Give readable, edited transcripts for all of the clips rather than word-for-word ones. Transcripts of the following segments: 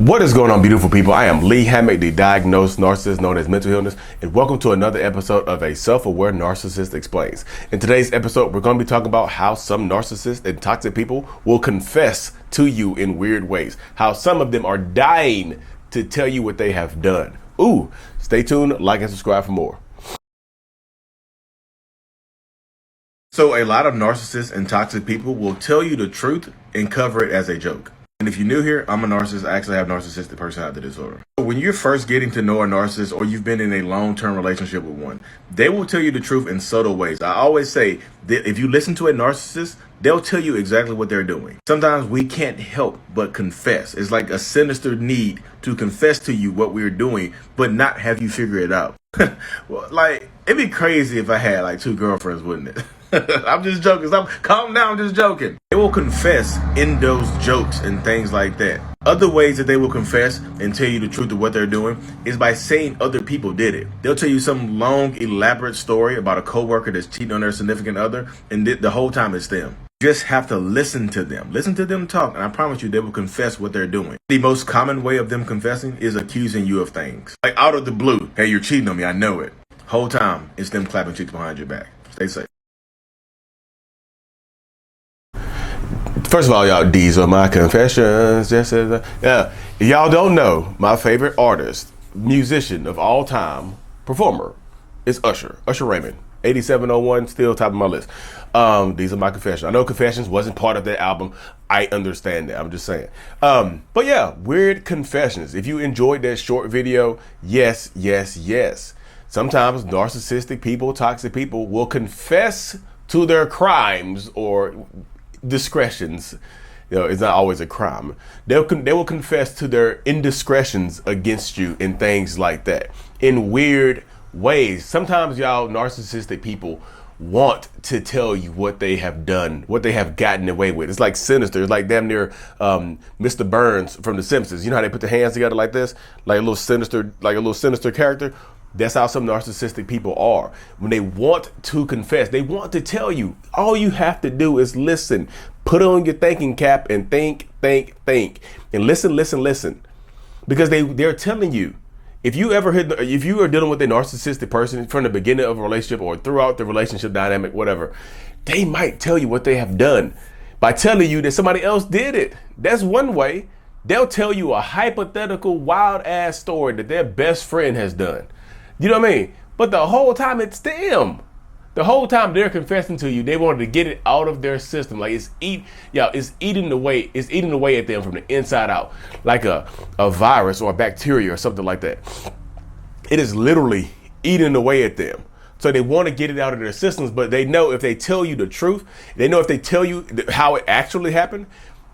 What is going on, beautiful people? I am Lee Hammock, the diagnosed narcissist known as mental illness, and welcome to another episode of A Self-Aware Narcissist Explains. In today's episode, we're going to be talking about how some narcissists and toxic people will confess to you in weird ways, how some of them are dying to tell you what they have done. Ooh, stay tuned, like and subscribe for more. So a lot of narcissists and toxic people will tell you the truth and cover it as a joke. And if you're new here, I'm a narcissist. I actually have narcissistic personality disorder. When you're first getting to know a narcissist or you've been in a long-term relationship with one, they will tell you the truth in subtle ways. I always say that if you listen to a narcissist, they'll tell you exactly what they're doing. Sometimes we can't help but confess. It's like a sinister need to confess to you what we're doing, but not have you figure it out. Well, like, it'd be crazy if I had like 2 girlfriends, wouldn't it? I'm just joking. Calm down, I'm just joking. They will confess in those jokes and things like that. Other ways that they will confess and tell you the truth of what they're doing is by saying other people did it. They'll tell you some long, elaborate story about a coworker that's cheating on their significant other, and the whole time it's them. You just have to listen to them. Listen to them talk, and I promise you they will confess what they're doing. The most common way of them confessing is accusing you of things. Like out of the blue, hey, you're cheating on me, I know it. Whole time, it's them clapping cheeks behind your back. Stay safe. First of all, y'all, these are my confessions. Yeah, y'all don't know, my favorite artist, musician of all time, performer, is Usher Raymond. 8701, still top of my list. These are my confessions. I know Confessions wasn't part of that album. I understand that. I'm just saying. But yeah, weird confessions. If you enjoyed that short video, yes. Sometimes narcissistic people, toxic people will confess to their crimes or discretions. You know, it's not always a crime. They will confess to their indiscretions against you and things like that in weird ways. Sometimes y'all narcissistic people want to tell you what they have done, what they have gotten away with. It's like sinister. It's like damn near Mr. Burns from The Simpsons. You know how they put their hands together like this, like a little sinister character. That's how some narcissistic people are. When they want to confess, they want to tell you, all you have to do is listen. Put on your thinking cap and think. And listen. Because they're telling you, if you are dealing with a narcissistic person from the beginning of a relationship or throughout the relationship dynamic, whatever, they might tell you what they have done by telling you that somebody else did it. That's one way. They'll tell you a hypothetical wild ass story that their best friend has done. You know what I mean? But the whole time it's them. The whole time they're confessing to you, they wanted to get it out of their system. Like it's eating away at them from the inside out, like a virus or a bacteria or something like that. It is literally eating away at them. So they want to get it out of their systems, but they know if they tell you the truth, they know if they tell you how it actually happened,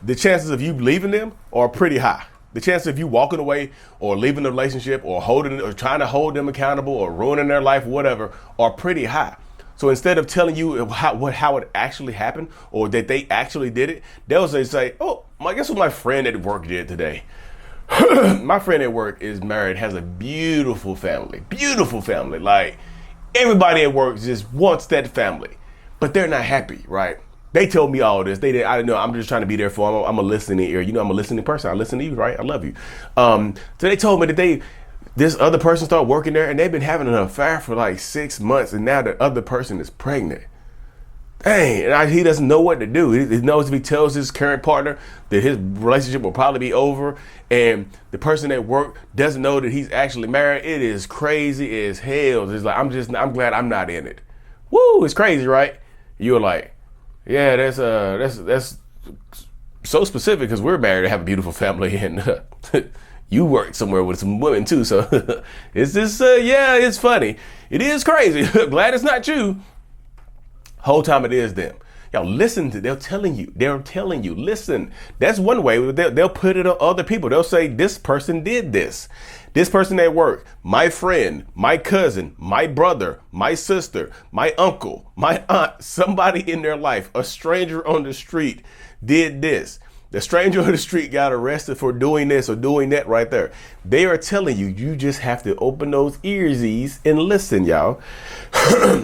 the chances of you leaving them are pretty high. The chances of you walking away or leaving the relationship or trying to hold them accountable or ruining their life, whatever, are pretty high. So instead of telling you how it actually happened or that they actually did it, they'll say, oh, I guess what my friend at work did today. My friend at work is married, has a beautiful family. Like everybody at work just wants that family, but they're not happy, right? They told me all this. I didn't know. I'm just trying to be there for them. I'm a listening ear. You know, I'm a listening person. I listen to you, right? I love you. So they told me that this other person started working there and they've been having an affair for like 6 months, and now the other person is pregnant. Dang, and he doesn't know what to do. He knows if he tells his current partner that his relationship will probably be over, and the person at work doesn't know that he's actually married. It is crazy as hell. It's like I'm glad I'm not in it. Woo, it's crazy, right? You're like, yeah, that's so specific because we're married to have a beautiful family, and you work somewhere with some women too. So it's just, yeah, it's funny. It is crazy. Glad it's not you. Whole time it is them. Y'all listen to, they're telling you, listen. That's one way. They'll put it on other people. They'll say, this person did this. This person at work, my friend, my cousin, my brother, my sister, my uncle, my aunt, somebody in their life, a stranger on the street did this. The stranger on the street got arrested for doing this or doing that right there. They are telling you, you just have to open those earsies and listen, y'all.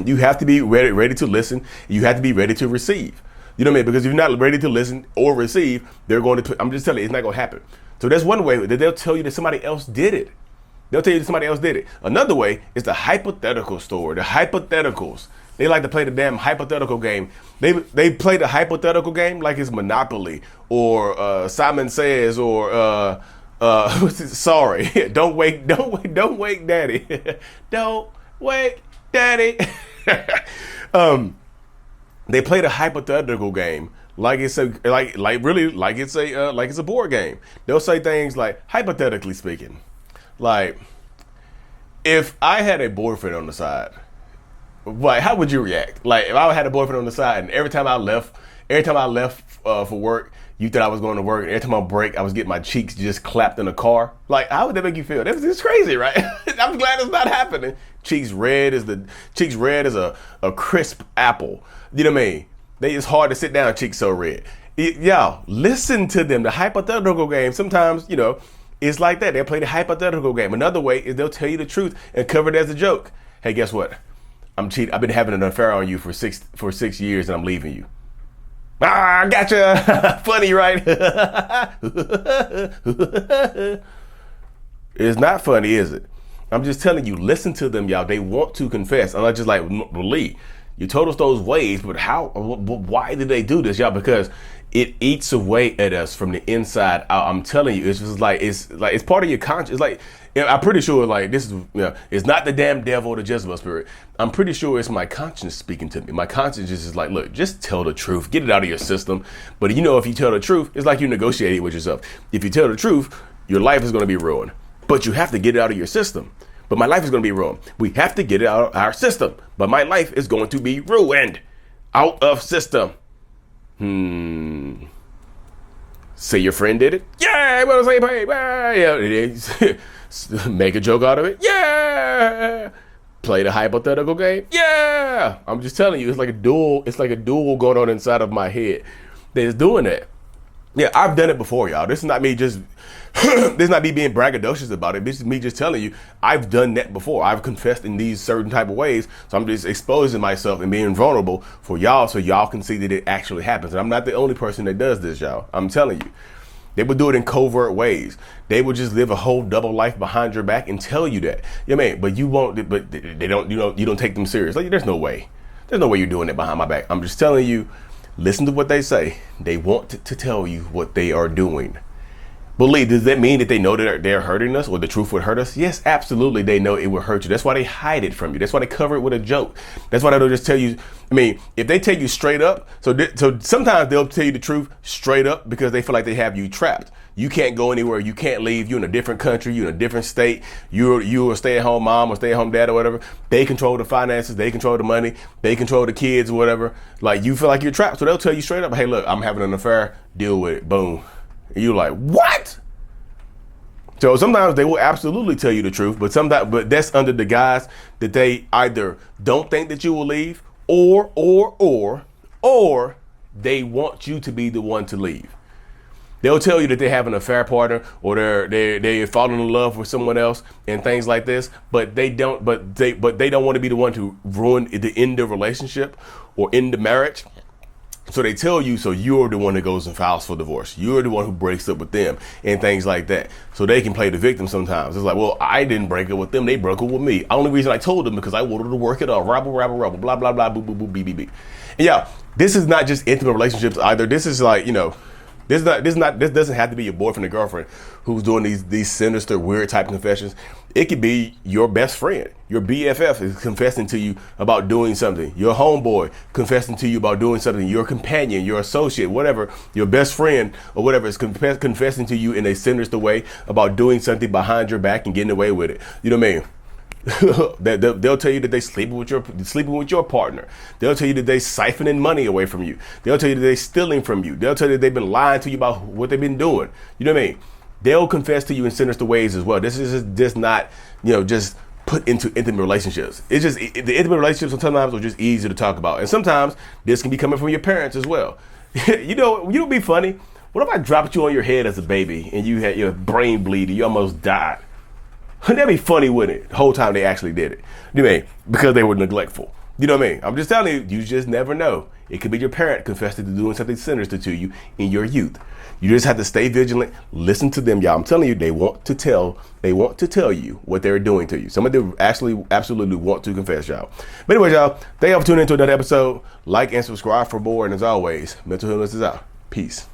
You have to be ready to listen. You have to be ready to receive. You know what I mean? Because if you're not ready to listen or receive, they're going to, I'm just telling you, it's not going to happen. So that's one way that they'll tell you that somebody else did it. They'll tell you that somebody else did it. Another way is the hypothetical story. The hypotheticals. They like to play the damn hypothetical game. They play the hypothetical game like it's Monopoly or Simon Says or sorry. Don't wake daddy. Don't wake daddy. They play the hypothetical game like it's a like it's a board game. They'll say things like, hypothetically speaking, like, if I had a boyfriend on the side, like, how would you react? Like, if I had a boyfriend on the side and every time I left for work, you thought I was going to work, and every time I break, I was getting my cheeks just clapped in a car. Like, how would that make you feel? That's crazy, right? I'm glad it's not happening. Cheeks red as a crisp apple. You know what I mean? It's hard to sit down, cheeks so red. Y'all, listen to them. The hypothetical game, sometimes, it's like that. They'll play the hypothetical game. Another way is they'll tell you the truth and cover it as a joke. Hey, guess what? I'm cheating. I've been having an affair on you for 6 years and I'm leaving you. Ah, gotcha. Funny, right? It's not funny, is it? I'm just telling you, listen to them, y'all. They want to confess. I'm not just like, Lee, you told us those ways, but why did they do this, y'all? Because it eats away at us from the inside out. I'm telling you, it's just like, it's part of your conscience. It's like, I'm pretty sure, like, this is, it's not the damn devil or the Jezebel spirit. I'm pretty sure it's my conscience speaking to me. My conscience is like, look, just tell the truth. Get it out of your system. But if you tell the truth, it's like you're negotiating with yourself. If you tell the truth, your life is going to be ruined. But you have to get it out of your system. But my life is going to be ruined. We have to get it out of our system. But my life is going to be ruined. Out of system. Say your friend did it? Yeah, we're on the same page. Yeah, it is. Make a joke out of it? Yeah. Play the hypothetical game? Yeah. I'm just telling you, it's like a duel going on inside of my head that is doing that. Yeah, I've done it before, y'all. This is not me just this is not me being braggadocious about it. This is me just telling you, I've done that before. I've confessed in these certain type of ways. So I'm just exposing myself and being vulnerable for y'all so y'all can see that it actually happens. And I'm not the only person that does this, y'all. I'm telling you. They would do it in covert ways. They would just live a whole double life behind your back and tell you that. You know what I mean? But you won't, but they don't, you don't take them serious. Like, there's no way. There's no way you're doing it behind my back. I'm just telling you, listen to what they say. They want to tell you what they are doing. Believe, does that mean that they know that they're hurting us or the truth would hurt us? Yes, absolutely. They know it will hurt you. That's why they hide it from you. That's why they cover it with a joke. That's why they don't just tell you. I mean, if they tell you straight up, so sometimes they'll tell you the truth straight up because they feel like they have you trapped. You can't go anywhere. You can't leave. You're in a different country. You're in a different state. You're a stay-at-home mom or stay-at-home dad or whatever. They control the finances. They control the money. They control the kids or whatever. Like, you feel like you're trapped. So they'll tell you straight up, hey, look, I'm having an affair. Deal with it. Boom. And you're like, what? So sometimes they will absolutely tell you the truth, but that's under the guise that they either don't think that you will leave or they want you to be the one to leave. They'll tell you that they have an affair partner or they're falling in love with someone else and things like this, but they don't want to be the one to ruin the end of relationship or end the marriage. So they tell you, so you're the one that goes and files for divorce. You're the one who breaks up with them and things like that. So they can play the victim sometimes. It's like, well, I didn't break up with them. They broke up with me. Only reason I told them because I wanted to work it out. Rabble, blah, blah, blah, boo, boo, boo, bee, bee, bee. And yeah, this is not just intimate relationships either. This is like, this doesn't have to be your boyfriend or girlfriend who's doing these sinister, weird type confessions. It could be your best friend. Your BFF is confessing to you about doing something. Your homeboy confessing to you about doing something. Your companion, your associate, whatever, your best friend or whatever is confessing to you in a sinister way about doing something behind your back and getting away with it. You know what I mean? They'll tell you that they sleeping with your partner. They'll tell you that they siphoning money away from you. They'll tell you that they stealing from you. They'll tell you that they've been lying to you about what they've been doing. You know what I mean? They'll confess to you in sinister ways as well. This is just not, just put into intimate relationships. It's just the intimate relationships sometimes are just easy to talk about, and sometimes this can be coming from your parents as well. You know, be funny. What if I dropped you on your head as a baby and you had your brain bleeding, you almost died? That'd be funny, wouldn't it? The whole time they actually did it. You know what I mean? Because they were neglectful. You know what I mean? I'm just telling you, you just never know. It could be your parent confessing to doing something sinister to you in your youth. You just have to stay vigilant. Listen to them, y'all. I'm telling you, they want to tell you what they're doing to you. Some of them actually absolutely want to confess, y'all. But anyway, y'all, thank y'all for tuning into another episode. Like and subscribe for more. And as always, mental illness is out. Peace.